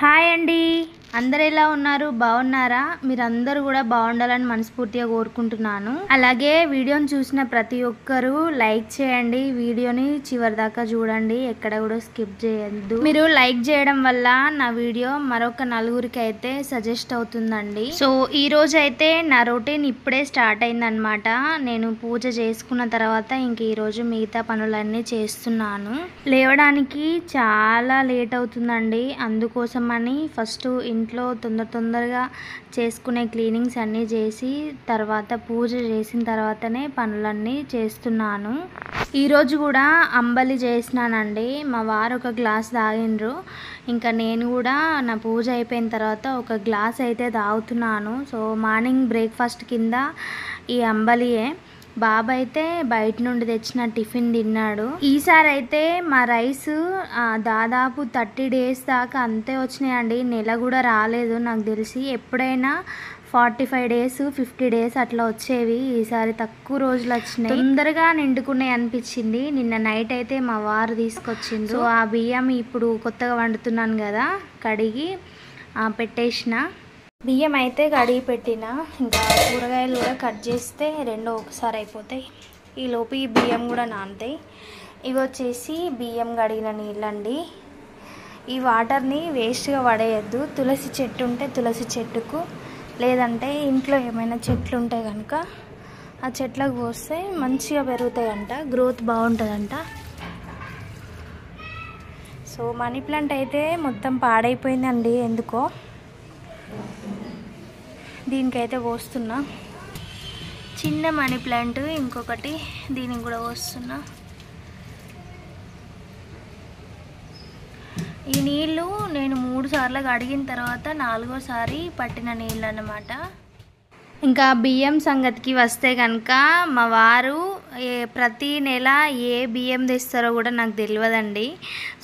Hi అండి, అందరు ఎలా ఉన్నారు? బాగున్నారా? మీరందరూ కూడా బాగుండాలని మనస్ఫూర్తిగా కోరుకుంటున్నాను. అలాగే వీడియోని చూసిన ప్రతి ఒక్కరూ లైక్ చేయండి, వీడియోని చివరి దాకా చూడండి, ఎక్కడ కూడా స్కిప్ చేయొద్దు. మీరు లైక్ చేయడం వల్ల నా వీడియో మరొక నలుగురికి అయితే సజెస్ట్ అవుతుందండి. సో ఈ రోజు అయితే నా రొటీన్ ఇప్పుడే స్టార్ట్ అయిందనమాట. నేను పూజ చేసుకున్న తర్వాత ఇంక ఈరోజు మిగతా పనులన్నీ చేస్తున్నాను. లేవడానికి చాలా లేట్ అవుతుందండి. అందుకోసమని ఫస్ట్ ఇంట్లో తొందరగా చేసుకునే క్లీనింగ్స్ అన్నీ చేసి తర్వాత పూజ చేసిన తర్వాతనే పనులన్నీ చేస్తున్నాను. ఈరోజు కూడా అంబలి చేసినానండి. మా వారు ఒక గ్లాస్ తాగిండ్రు, ఇంకా నేను కూడా నా పూజ అయిపోయిన తర్వాత ఒక గ్లాస్ అయితే తాగుతున్నాను. సో మార్నింగ్ బ్రేక్ఫాస్ట్ కింద ఈ అంబలియే. బాబా అయితే బయట నుండి తెచ్చిన టిఫిన్ తిన్నాడు. ఈసారి అయితే మా రైస్ దాదాపు 30 days దాకా అంతే వచ్చినాయండి. నెల కూడా రాలేదు నాకు తెలిసి. ఎప్పుడైనా 45 days 50 days అట్లా వచ్చేవి. ఈసారి తక్కువ రోజులు వచ్చినాయి, తొందరగా నిండుకున్నాయి అనిపించింది. నిన్న నైట్ అయితే మా వారు తీసుకొచ్చిండు. సో ఆ బియ్యం ఇప్పుడు కొత్తగా వండుతున్నాను కదా, కడిగి పెట్టేసిన. బియ్యం అయితే కడిగి పెట్టిన, ఇంకా కూరగాయలు కూడా కట్ చేస్తే రెండో ఒకసారి అయిపోతాయి. ఈలోపు ఈ బియ్యం కూడా నానతాయి. ఇవి వచ్చేసి బియ్యం కడిగిన నీళ్ళండి. ఈ వాటర్ని వేస్ట్గా పడేయద్దు. తులసి చెట్టు ఉంటే తులసి చెట్టుకు, లేదంటే ఇంట్లో ఏమైనా చెట్లు ఉంటే కనుక ఆ చెట్లకు పోస్తే మంచిగా పెరుగుతాయంట, గ్రోత్ బాగుంటుందంట. సో మనీ ప్లాంట్ అయితే మొత్తం పాడైపోయిందండి ఎందుకో. దీనికైతే పోస్తున్నా. చిన్న మనీ ప్లాంట్ ఇంకొకటి, దీనికి కూడా పోస్తున్నా. ఈ నీళ్ళు నేను 3 సార్లు కడిగిన తర్వాత 4వసారి పట్టిన నీళ్ళు అన్నమాట. ఇంకా బియ్యం సంగతికి వస్తే కనుక మా వారు ప్రతి నెల ఏ బియ్యం తెస్తారో కూడా నాకు తెలియదండి.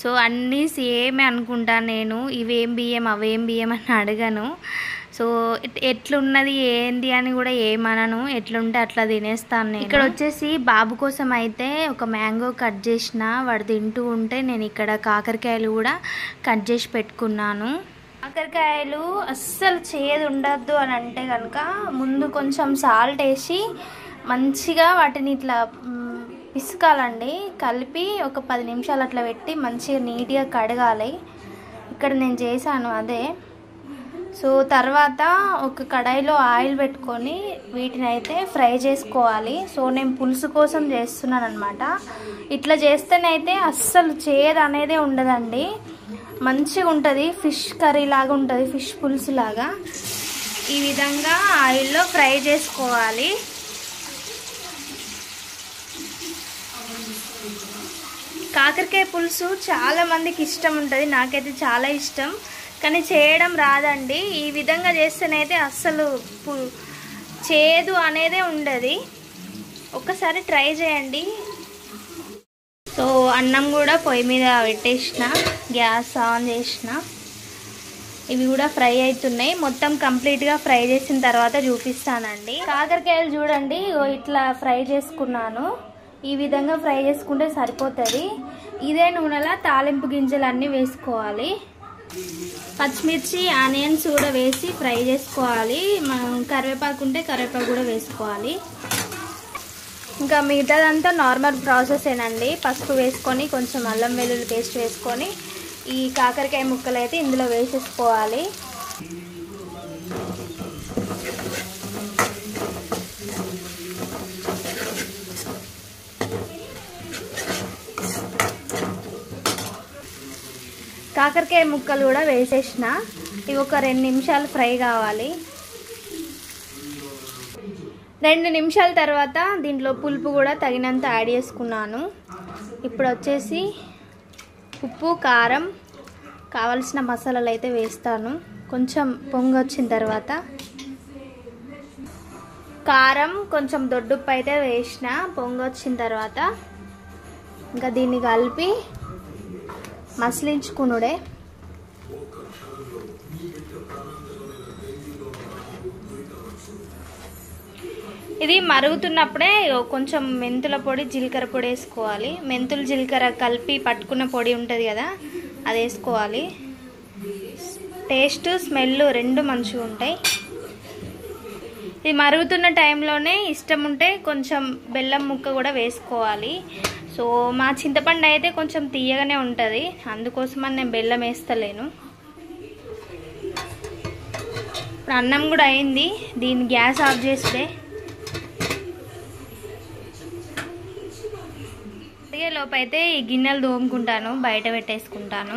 సో అన్నీ సేమే అనుకుంటాను నేను. ఇవేం బియ్యం అవేం బియ్యం అని అడగను. సో ఎట్లున్నది ఏంది అని కూడా ఏమనను, ఎట్లుంటే అట్లా తినేస్తాను నేను. ఇక్కడ వచ్చేసి బాబు కోసం అయితే ఒక మ్యాంగో కట్ చేసిన, వాడు తింటూ ఉంటే నేను ఇక్కడ కాకరకాయలు కూడా కట్ చేసి పెట్టుకున్నాను. కాకరకాయలు అస్సలు చేదు ఉండద్దు అని అంటే కనుక ముందు కొంచెం సాల్ట్ వేసి మంచిగా వాటిని ఇట్లా పిసుకాలండి. కలిపి ఒక 10 నిమిషాలు అట్లా పెట్టి మంచిగా నీట్గా కడగాలి. ఇక్కడ నేను చేశాను అదే. సో తర్వాత ఒక కడాయిలో ఆయిల్ పెట్టుకొని వీటిని అయితే ఫ్రై చేసుకోవాలి. సో నేను పులుసు కోసం చేస్తున్నాను అనమాట. ఇట్లా చేస్తేనైతే అస్సలు చేదు అనేది ఉండదండి, మంచిగా ఉంటుంది. ఫిష్ కర్రీ లాగా ఉంటుంది, ఫిష్ పులుసు లాగా. ఈ విధంగా ఆయిల్లో ఫ్రై చేసుకోవాలి. కాకరకాయ పులుసు చాలా మందికి ఇష్టం ఉంటుంది, నాకైతే చాలా ఇష్టం, కానీ చేయడం రాదండి. ఈ విధంగా చేస్తేనైతే అస్సలు చేదు అనేదే ఉండదు. ఒక్కసారి ట్రై చేయండి. సో అన్నం కూడా పొయ్యి మీద పెట్టేసిన, గ్యాస్ ఆన్ చేసిన. ఇవి కూడా ఫ్రై అవుతున్నాయి. మొత్తం కంప్లీట్గా ఫ్రై చేసిన తర్వాత చూపిస్తానండి. కాకరకాయలు చూడండి ఇట్లా ఫ్రై చేసుకున్నాను. ఈ విధంగా ఫ్రై చేసుకుంటే సరిపోతుంది. ఇదే నూనెలో తాలింపు గింజలు అన్నీ వేసుకోవాలి. పచ్చిమిర్చి ఆనియన్స్ కూడా వేసి ఫ్రై చేసుకోవాలి. మనం కరివేపాకు ఉంటే కరివేపాకు కూడా వేసుకోవాలి. ఇంకా మిగతాదంతా నార్మల్ ప్రాసెసేనండి. పసుపు వేసుకొని కొంచెం అల్లం వెల్లుల్లి పేస్ట్ వేసుకొని ఈ కాకరకాయ ముక్కలు అయితే ఇందులో వేసేసుకోవాలి. కాకరకాయ ముక్కలు కూడా వేసేసిన. ఇవి ఒక 2 నిమిషాలు ఫ్రై కావాలి. 2 నిమిషాల తర్వాత దీంట్లో పులుపు కూడా తగినంత యాడ్ చేసుకున్నాను. ఇప్పుడు వచ్చేసి ఉప్పు, కారం, కావలసిన మసాలాలు అయితే వేస్తాను. కొంచెం పొంగు వచ్చిన తర్వాత కారం, కొంచెం దొడ్డుప్పు అయితే వేసిన. పొంగు వచ్చిన తర్వాత ఇంకా దీన్ని కలిపి మసలించుకునుడే. ఇది మరుగుతున్నప్పుడే కొంచెం మెంతుల పొడి, జీలకర్ర పొడి వేసుకోవాలి. మెంతులు జీలకర్ర కలిపి పట్టుకున్న పొడి ఉంటుంది కదా, అది వేసుకోవాలి. టేస్ట్ స్మెల్ రెండు మంచిగా ఉంటాయి. ఇది మరుగుతున్న టైంలోనే ఇష్టం ఉంటే కొంచెం బెల్లం ముక్క కూడా వేసుకోవాలి. సో మా చింతపండు అయితే కొంచెం తీయగానే ఉంటుంది, అందుకోసమని నేను బెల్లం వేస్తలేను. ఇప్పుడు అన్నం కూడా అయింది, దీన్ని గ్యాస్ ఆఫ్ చేస్తే లోపు అయితే ఈ గిన్నెలు తోముకుంటాను, బయట పెట్టేసుకుంటాను.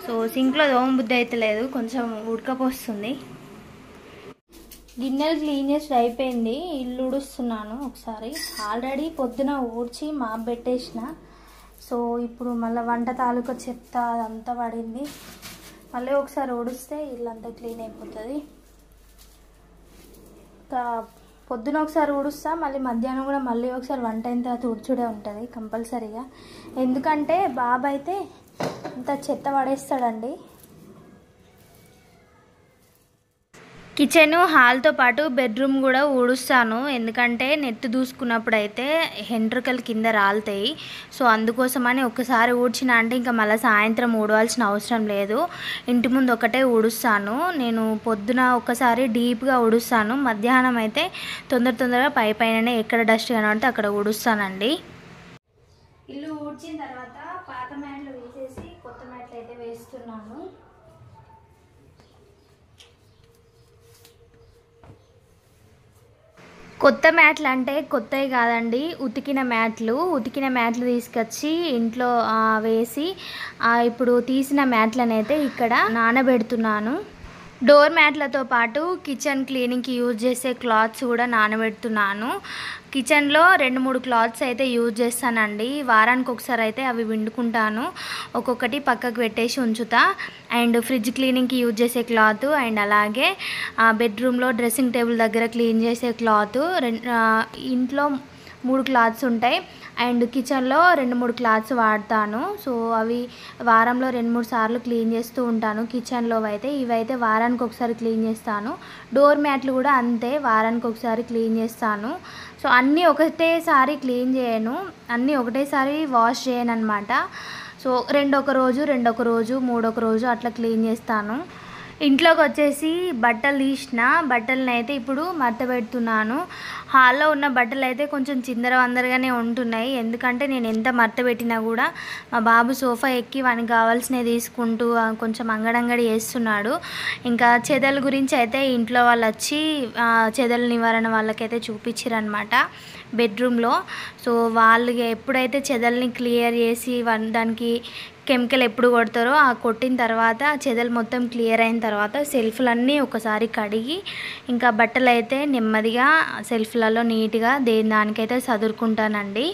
సో సింక్లో తోమ బుద్ధి అయితే లేదు, కొంచెం ఉడకపోస్తుంది. గిన్నెలు క్లీన్ చేసి అయిపోయింది, ఇల్లు ఊడుస్తున్నాను ఒకసారి. ఆల్రెడీ పొద్దున ఊడ్చి మాప్ పెట్టేసిన. సో ఇప్పుడు మళ్ళీ వంట తాలూకా చెత్త అదంతా పడింది, మళ్ళీ ఒకసారి ఊడిస్తే ఇల్లంతా క్లీన్ అయిపోతుంది. ఇంకా పొద్దున ఒకసారి ఊడుస్తా, మళ్ళీ మధ్యాహ్నం కూడా మళ్ళీ ఒకసారి వంట అయిన తర్వాత ఊడ్చుడే ఉంటుంది కంపల్సరీగా. ఎందుకంటే బాబు అయితే అంత చెత్త పడేస్తాడండి. కిచెన్ హాల్తో పాటు బెడ్రూమ్ కూడా ఊడుస్తాను, ఎందుకంటే నెత్తి దూసుకున్నప్పుడు అయితే హెంట్రుకలు కింద రాలుతాయి. సో అందుకోసమని ఒక్కసారి ఊడ్చిన అంటే ఇంకా మళ్ళీ సాయంత్రం ఊడవలసిన అవసరం లేదు. ఇంటి ముందు ఒకటే ఊడుస్తాను నేను. పొద్దున ఒక్కసారి డీప్గా ఊడుస్తాను, మధ్యాహ్నం అయితే తొందరగా పైననే ఎక్కడ డస్ట్ కనబడితే అక్కడ ఊడుస్తానండి. ఇల్లు ఊడ్చిన తర్వాత పాత మ్యాట్లు వేసేసి కొత్త మ్యాట్లు అయితే వేస్తున్నాను. కొత్త మ్యాట్లు అంటే కొత్తవి కాదండి, ఉతికిన మ్యాట్లు తీసుకొచ్చి ఇంట్లో వేసి ఇప్పుడు తీసిన మ్యాట్లను అయితే ఇక్కడ నానబెడుతున్నాను. డోర్ మ్యాట్లతో పాటు కిచెన్ క్లీనింగ్కి యూజ్ చేసే క్లాత్స్ కూడా నానబెడుతున్నాను. కిచెన్లో 2-3 క్లాత్స్ అయితే యూజ్ చేస్తానండి. వారానికి ఒకసారి అయితే అవి విండుకుంటాను, ఒక్కొక్కటి పక్కకు పెట్టేసి ఉంచుతా. అండ్ ఫ్రిడ్జ్ క్లీనింగ్కి యూజ్ చేసే క్లాత్, అండ్ అలాగే బెడ్రూమ్లో డ్రెస్సింగ్ టేబుల్ దగ్గర క్లీన్ చేసే క్లాత్, ఇంట్లో 3 క్లాత్స్ ఉంటాయి. అండ్ కిచెన్లో 2-3 క్లాత్స్ వాడతాను. సో అవి వారంలో 2-3 సార్లు క్లీన్ చేస్తూ ఉంటాను. కిచెన్లో అయితే ఇవైతే వారానికి ఒకసారి క్లీన్ చేస్తాను. డోర్ మ్యాట్లు కూడా అంతే, వారానికి ఒకసారి క్లీన్ చేస్తాను. సో అన్నీ ఒకటేసారి క్లీన్ చేయను, అన్నీ ఒకటేసారి వాష్ చేయను అనమాట. సో 2 ఒక రోజు, 3 ఒక రోజు అట్లా క్లీన్ చేస్తాను. ఇంట్లోకి వచ్చేసి బట్టలు తీసిన బట్టలను అయితే ఇప్పుడు మడత పెడుతున్నాను. హాల్లో ఉన్న బట్టలు అయితే కొంచెం చిందరవందరగానే ఉంటున్నాయి, ఎందుకంటే నేను ఎంత మడత పెట్టినా కూడా మా బాబు సోఫా ఎక్కి వానికి కావాల్సినవి తీసుకుంటూ కొంచెం అంగడంగడి చేస్తున్నాడు. ఇంకా చెదల గురించి అయితే ఇంట్లో వాళ్ళు వచ్చి చెదల నివారణ వాళ్ళకైతే చూపించారనమాట బెడ్రూమ్లో. సో వాళ్ళు ఎప్పుడైతే చెదల్ని క్లియర్ చేసి దానికి కెమికల్ ఎప్పుడు కొడతారో ఆ కొట్టిన తర్వాత చెదలు మొత్తం క్లియర్ అయిన తర్వాత సెల్ఫ్లన్నీ ఒకసారి కడిగి ఇంకా బట్టలు అయితే నెమ్మదిగా సెల్ఫ్లలో నీట్గా దానికైతే సదురుకుంటానండి.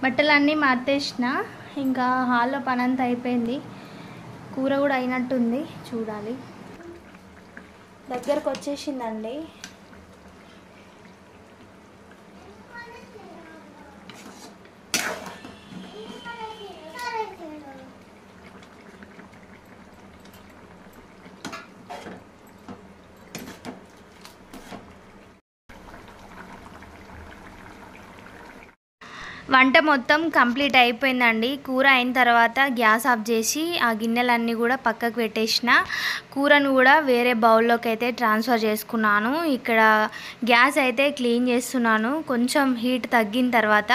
బట్టలన్నీ మార్చేసిన, ఇంకా హాల్లో పని అంతా అయిపోయింది. కూర కూడా అయినట్టుంది, చూడాలి. దగ్గరకు వచ్చేసిందండి. వంట మొత్తం కంప్లీట్ అయిపోయిందండి. కూర అయిన తర్వాత గ్యాస్ ఆఫ్ చేసి ఆ గిన్నెలన్నీ కూడా పక్కకు పెట్టేసిన. కూరను కూడా వేరే బౌల్లోకి అయితే ట్రాన్స్ఫర్ చేసుకున్నాను. ఇక్కడ గ్యాస్ అయితే క్లీన్ చేస్తున్నాను. కొంచెం హీట్ తగ్గిన తర్వాత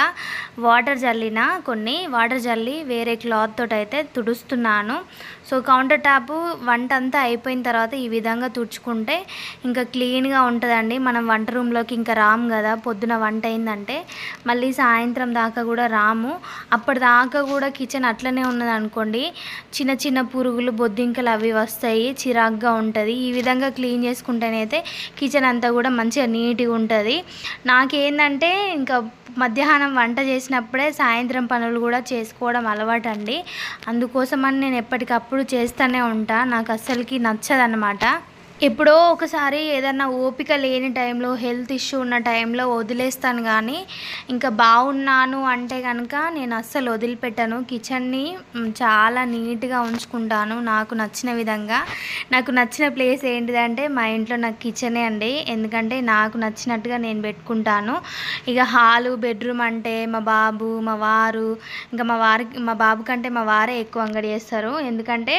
వాటర్ జల్లి వేరే క్లాత్ తోటి అయితే తుడుస్తున్నాను. సో కౌంటర్ టాప్ వంట అంతా అయిపోయిన తర్వాత ఈ విధంగా తుడుచుకుంటే ఇంకా క్లీన్గా ఉంటుందండి. మనం వంట రూమ్లోకి ఇంకా రాము కదా, పొద్దున వంట అయిందంటే మళ్ళీ సాయంత్రం దాకా కూడా రాము. అప్పటిదాకా కూడా కిచెన్ అట్లనే ఉన్నది అనుకోండి, చిన్న చిన్న పురుగులు బొద్దింకలు అవి వస్తాయి, చిరాగ్గా ఉంటుంది. ఈ విధంగా క్లీన్ చేసుకుంటేనైతే కిచెన్ అంతా కూడా మంచిగా నీట్గా ఉంటుంది. నాకేందంటే ఇంకా మధ్యాహ్నం వంట చేసినప్పుడే సాయంత్రం పనులు కూడా చేసుకోవడం అలవాటు అండి. అందుకోసమని నేను ఎప్పటికప్పుడు చేస్తూనే ఉంటా, నాకు అస్సలకి నచ్చదన్నమాట. ఎప్పుడో ఒకసారి ఏదన్నా ఓపిక లేని టైంలో, హెల్త్ ఇష్యూ ఉన్న టైంలో వదిలేస్తాను కానీ, ఇంకా బాగున్నాను అంటే కనుక నేను అస్సలు వదిలిపెట్టను. కిచెన్ని చాలా నీట్గా ఉంచుకుంటాను నాకు నచ్చిన విధంగా. నాకు నచ్చిన ప్లేస్ ఏంటిదంటే మా ఇంట్లో నాకు కిచెనే అండి. ఎందుకంటే నాకు నచ్చినట్టుగా నేను పెట్టుకుంటాను. ఇక హాలు, బెడ్రూమ్ అంటే మా బాబు, మా వారు, ఇంకా మా బాబు కంటే మా వారే ఎక్కువ అంగడి చేస్తారు. ఎందుకంటే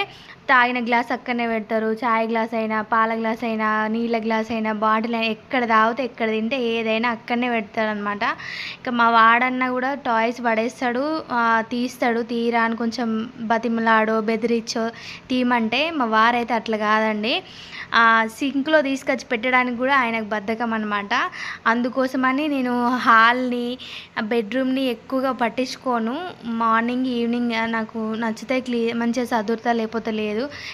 తాగిన గ్లాస్ అక్కడనే పెడతారు. చాయ్ గ్లాస్ అయినా, పాల గ్లాస్ అయినా, నీళ్ళ గ్లాస్ అయినా, బాటిల్ అయినా, ఎక్కడ తాగితే ఎక్కడ తింటే ఏదైనా అక్కడనే పెడతారనమాట. ఇక మా వాడన్నా కూడా టాయ్స్ పడేస్తాడు, తీస్తాడు. తీరా అని కొంచెం బతిమలాడో బెదిరించో తీయమంటే, మా వారైతే అట్లా కాదండి. సింక్లో తీసుకొచ్చి పెట్టడానికి కూడా ఆయనకు బద్ధకం అనమాట. అందుకోసమని నేను హాల్ని, బెడ్రూమ్ని ఎక్కువగా పట్టించుకోను. మార్నింగ్ ఈవినింగ్ నాకు నచ్చితే మంచిగా సదురుతా, లేకపోతే లేదు.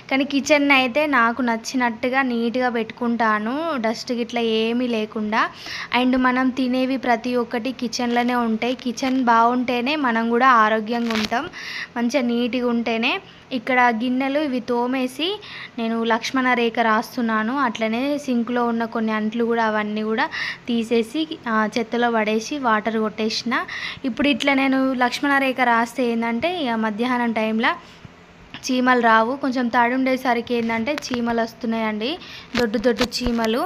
కానీ కిచెన్ అయితే నాకు నచ్చినట్టుగా నీట్గా పెట్టుకుంటాను, డస్ట్ గిట్లా ఏమీ లేకుండా. అండ్ మనం తినేవి ప్రతి ఒక్కటి కిచెన్లోనే ఉంటాయి. కిచెన్ బాగుంటేనే మనం కూడా ఆరోగ్యంగా ఉంటాం, మంచిగా నీట్గా ఉంటేనే. ఇక్కడ గిన్నెలు ఇవి తోమేసి నేను లక్ష్మణ రేఖ రాస్తున్నాను. అట్లనే సింక్లో ఉన్న కొన్ని అంట్లు కూడా అవన్నీ కూడా తీసేసి చెత్తలో పడేసి వాటర్ కొట్టేసిన. ఇప్పుడు ఇట్లా నేను లక్ష్మణ రేఖ రాస్తే ఏంటంటే ఇక మధ్యాహ్నం టైంలో చీమలు రావు. కొంచెం తడి ఉండేసరికి ఏంటంటే చీమలు వస్తున్నాయండి, దొడ్డు చీమలు.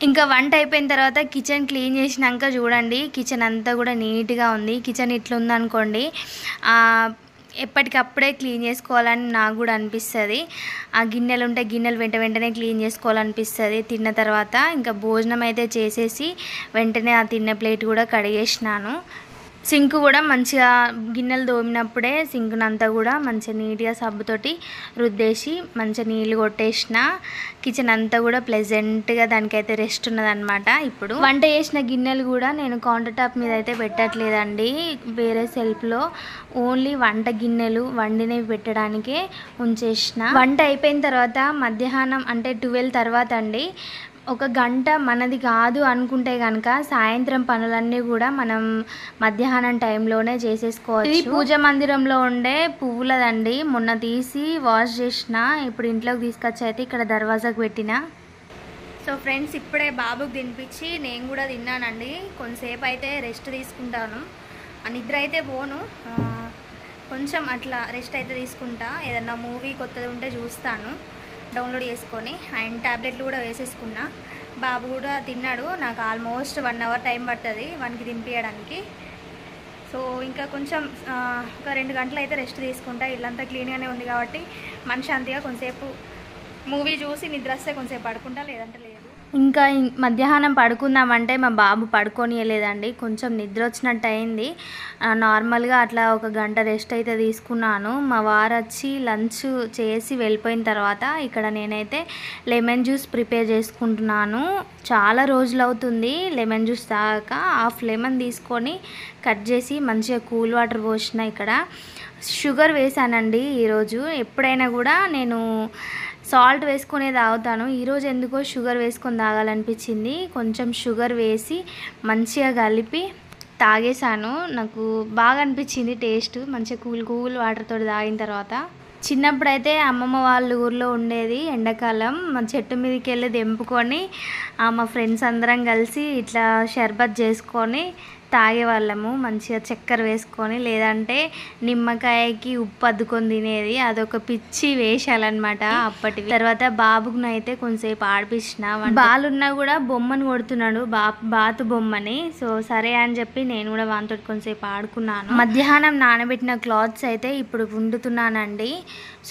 ఇంకా వంట అయిపోయిన తర్వాత కిచెన్ క్లీన్ చేసినాక చూడండి, కిచెన్ అంతా కూడా నీట్గా ఉంది. కిచెన్ ఇట్లా ఉందనుకోండి, ఎప్పటికప్పుడే క్లీన్ చేసుకోవాలని నాకు కూడా అనిపిస్తుంది. ఆ గిన్నెలు ఉంటే గిన్నెలు వెంటనే క్లీన్ చేసుకోవాలనిపిస్తుంది. తిన్న తర్వాత ఇంకా భోజనం అయితే చేసేసి వెంటనే ఆ తిన్న ప్లేట్ కూడా కడిగేసినాను. సింక్ కూడా మంచిగా గిన్నెలు తోమినప్పుడే సింక్నంతా కూడా మంచిగా నీట్గా సబ్బుతోటి రుద్దేసి మంచిగా నీళ్ళు కొట్టేసిన. కిచెన్ అంతా కూడా ప్లెజెంట్గా దానికైతే రెస్ట్ ఉన్నదనమాట. ఇప్పుడు వంట చేసిన గిన్నెలు కూడా నేను కౌంటర్ టాప్ మీద అయితే పెట్టట్లేదండి, వేరే సెల్ఫ్లో ఓన్లీ వంట గిన్నెలు వండినవి పెట్టడానికే ఉంచేసిన. వంట అయిపోయిన తర్వాత మధ్యాహ్నం అంటే 12 తర్వాత అండి, ఒక గంట మనది కాదు అనుకుంటే కనుక సాయంత్రం పనులన్నీ కూడా మనం మధ్యాహ్నం టైంలోనే చేసేసుకోవచ్చు. ఇది పూజ మందిరంలో ఉండే పువ్వులదండి, మొన్న తీసి వాష్ చేసిన. ఇప్పుడు ఇంట్లోకి తీసుకొచ్చి అయితే ఇక్కడ దర్వాజాకు పెట్టిన. సో ఫ్రెండ్స్, ఇప్పుడే బాబుకి తినిపించి నేను కూడా తిన్నానండి. కొంతసేపు అయితే రెస్ట్ తీసుకుంటాను, నిద్ర అయితే పోను, కొంచెం అట్లా రెస్ట్ అయితే తీసుకుంటా. ఏదన్నా మూవీ కొత్తది ఉంటే చూస్తాను డౌన్లోడ్ చేసుకొని. అండ్ ట్యాబ్లెట్లు కూడా వేసేసుకున్నా. బాబు కూడా తిన్నాడు. నాకు ఆల్మోస్ట్ 1 అవర్ టైం పడుతుంది వానికి తినిపించడానికి. సో ఇంకా కొంచెం ఒక 2 గంటలు అయితే రెస్ట్ తీసుకుంటా. ఇల్లంతా క్లీన్గానే ఉంది కాబట్టి మనశ్శాంతిగా కొంతసేపు మూవీ చూసి నిద్ర వస్తే కొంతసేపు పడుకుంటా, లేదంటే లేదు. ఇంకా మధ్యాహ్నం పడుకుందామంటే మా బాబు పడుకోనియలేదండి, కొంచెం నిద్ర వచ్చినట్టు అయింది. నార్మల్గా అట్లా ఒక గంట రెస్ట్ అయితే తీసుకున్నాను. మా వారు వచ్చి లంచ్ చేసి వెళ్ళిపోయిన తర్వాత ఇక్కడ నేనైతే లెమన్ జ్యూస్ ప్రిపేర్ చేసుకుంటున్నాను. చాలా రోజులు అవుతుంది లెమన్ జ్యూస్ తాగాక. హాఫ్ లెమన్ తీసుకొని కట్ చేసి మంచిగా కూల్ వాటర్ పోసిన. ఇక్కడ షుగర్ వేసానండి ఈరోజు. ఎప్పుడైనా కూడా నేను సాల్ట్ వేసుకునే తాగుతాను, ఈరోజు ఎందుకో షుగర్ వేసుకొని తాగాలనిపించింది. కొంచెం షుగర్ వేసి మంచిగా కలిపి తాగేసాను. నాకు బాగా అనిపించింది టేస్ట్, మంచిగా కూల్ వాటర్తో తాగిన తర్వాత. చిన్నప్పుడైతే అమ్మమ్మ వాళ్ళ ఊర్లో ఉండేది, ఎండాకాలం చెట్టు మీదకి వెళ్ళి తెంపుకొని మా ఫ్రెండ్స్ అందరం కలిసి ఇట్లా షర్బత్ చేసుకొని తాగేవాళ్ళము, మంచిగా చక్కెర వేసుకొని, లేదంటే నిమ్మకాయకి ఉప్పు అద్దుకొని తినేది. అదొక పిచ్చి వేషాలన్నమాట అప్పటివి. తర్వాత బాబుకు అయితే కొంతసేపు ఆడిపించిన. బాలున్నా కూడా బొమ్మను కొడుతున్నాడు, బాతు బొమ్మని. సో సరే అని చెప్పి నేను కూడా వానితో కొంతసేపు ఆడుకున్నాను. మధ్యాహ్నం నానబెట్టిన క్లాత్స్ అయితే ఇప్పుడు వండుతున్నానండి.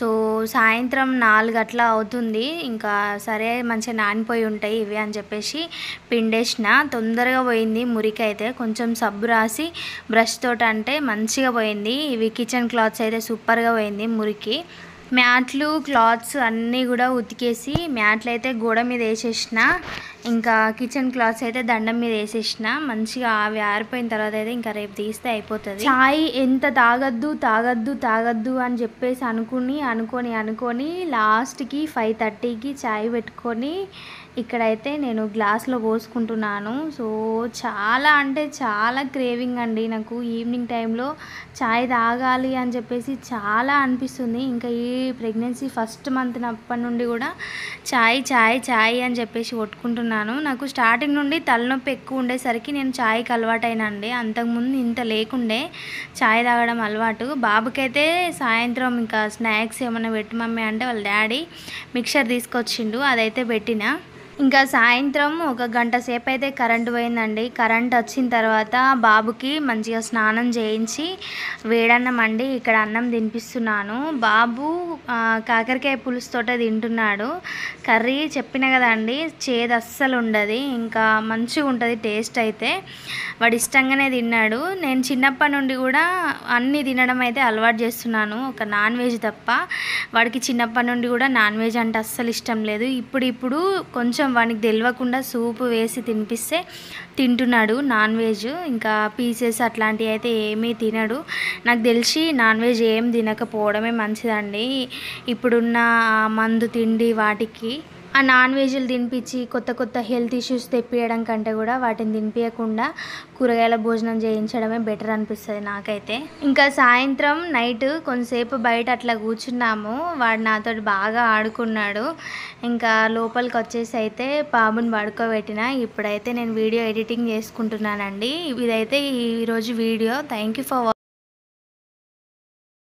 సో సాయంత్రం 4 అట్లా అవుతుంది. ఇంకా సరే మంచిగా నానిపోయి ఉంటాయి ఇవి అని చెప్పేసి పిండేసిన. తొందరగా పోయింది మురికి అయితే. కొంచెం సబ్బు రాసి బ్రష్ తోటి అంటే మంచిగా పోయింది. ఇవి కిచెన్ క్లాత్స్ అయితే సూపర్గా పోయింది మురికి. మ్యాట్లు, క్లాత్స్ అన్నీ కూడా ఉతికేసి మ్యాట్లు అయితే గోడ మీద వేసేసిన. ఇంకా కిచెన్ క్లాత్స్ అయితే దండం మీద వేసేసిన, మంచిగా అవి ఆరిపోయిన తర్వాత అయితే ఇంకా రేపు తీస్తే అయిపోతుంది. చాయ్ ఎంత తాగద్దు తాగద్దు తాగద్దు అని చెప్పేసి అనుకొని లాస్ట్కి 5:30కి చాయ్ పెట్టుకొని ఇక్కడైతే నేను గ్లాస్లో పోసుకుంటున్నాను. సో చాలా అంటే చాలా క్రేవింగ్ అండి నాకు ఈవినింగ్ టైంలో చాయ్ తాగాలి అని చెప్పేసి చాలా అనిపిస్తుంది. ఇంకా ఈ ప్రెగ్నెన్సీ ఫస్ట్ మంత్ అప్పటి నుండి కూడా చాయ్ చాయ్ చాయ్ అని చెప్పేసి కొట్టుకుంటున్నాను. నాకు స్టార్టింగ్ నుండి తలనొప్పి ఎక్కువ ఉండేసరికి నేను చాయ్కి అలవాటైనండి. అంతకుముందు ఇంత లేకుండే చాయ్ తాగడం అలవాటు. బాబుకైతే సాయంత్రం ఇంకా స్నాక్స్ ఏమైనా పెట్టి మమ్మీ అంటే వాళ్ళ డాడీ మిక్చర్ తీసుకొచ్చిండు, అదైతే పెట్టిన. ఇంకా సాయంత్రం ఒక గంట సేపు అయితే కరెంటు పోయిందండి. కరెంట్ వచ్చిన తర్వాత బాబుకి మంచిగా స్నానం చేయించి వేడన్నం అండి ఇక్కడ అన్నం తినిపిస్తున్నాను. బాబు కాకరకాయ పులుసుతోటే తింటున్నాడు. కర్రీ చెప్పిన కదండి, చేదు అస్సలు ఉండదు, ఇంకా మంచిగా ఉంటుంది టేస్ట్ అయితే. వాడు ఇష్టంగానే తిన్నాడు. నేను చిన్నప్పటి నుండి కూడా అన్నీ తినడం అయితే అలవాటు చేస్తున్నాను, ఒక నాన్ వెజ్ తప్ప. వాడికి చిన్నప్పటి నుండి కూడా నాన్ వెజ్ అంటే అస్సలు ఇష్టం లేదు. ఇప్పుడు కొంచెం వానికి తెలియకుండా సూపు వేసి తినిపిస్తే తింటున్నాడు నాన్ వెజ్. ఇంకా పీసెస్ అట్లాంటివి అయితే ఏమీ తినడు. నాకు తెలిసి నాన్ వెజ్ ఏం తినకపోవడమే మంచిదండి. ఇప్పుడున్న మందు తిండి వాటికి ఆ నాన్ వెజ్లు తినిపించి కొత్త హెల్త్ ఇష్యూస్ తెప్పియడం కంటే కూడా వాటిని తినిపించకుండా కూరగాయల భోజనం చేయించడమే బెటర్ అనిపిస్తుంది నాకైతే. ఇంకా సాయంత్రం నైట్ కొంతసేపు బయట అట్లా కూర్చున్నాము. వాడు నాతో బాగా ఆడుకున్నాడు. ఇంకా లోపలికి వచ్చేసి అయితే బాబుని పడుకోబెట్టిన. ఇప్పుడైతే నేను వీడియో ఎడిటింగ్ చేసుకుంటున్నానండి. ఇదైతే ఈరోజు వీడియో. Thank you for